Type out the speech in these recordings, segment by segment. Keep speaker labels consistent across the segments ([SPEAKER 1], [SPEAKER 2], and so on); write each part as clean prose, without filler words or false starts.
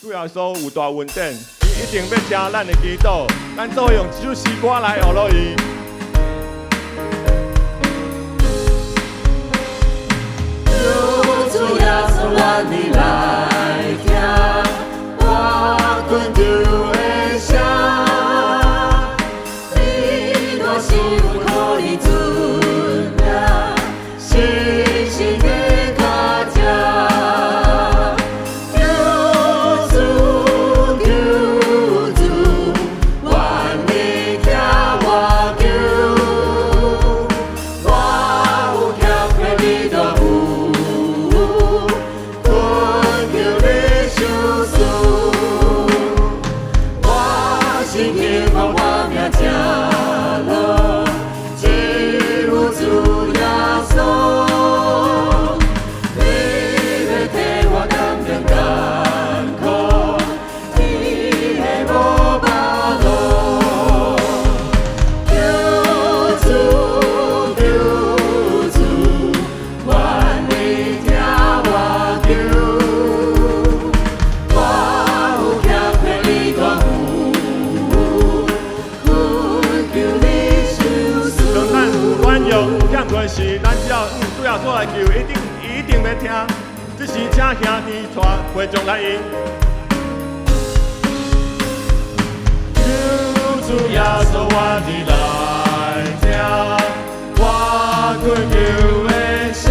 [SPEAKER 1] 主耶稣有大恩典，伊一定要听咱的祈祷，咱做用一首诗歌来学落伊。
[SPEAKER 2] 主耶稣，我你来听，我困就会声，你若是有可你尊名，信心的脚者。
[SPEAKER 1] 是，咱只要主耶稣来求，伊一定要听。只是请兄弟带会众来迎。主耶稣，我你来听，我困求的声，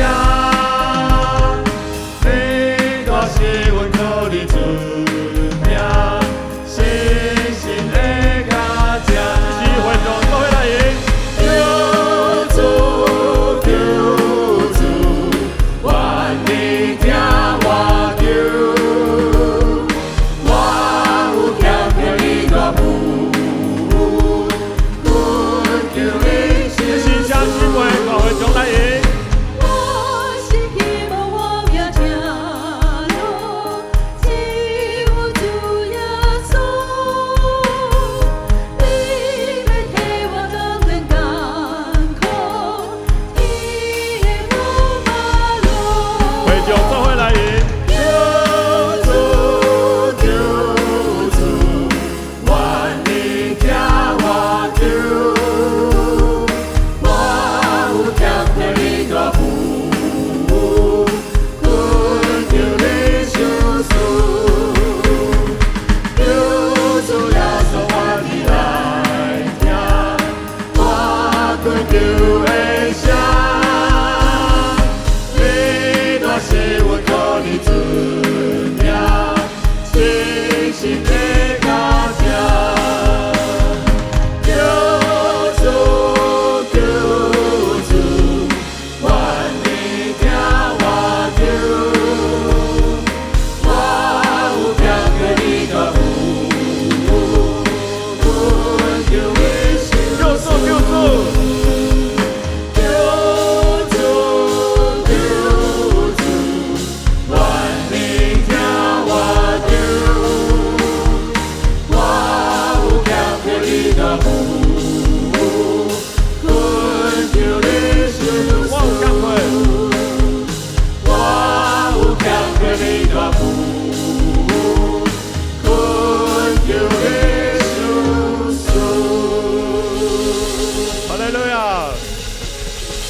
[SPEAKER 1] 你若是阮靠你尊名，信心的脚者，只是会众做伙来迎。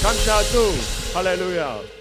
[SPEAKER 1] 感谢主，哈利路亚。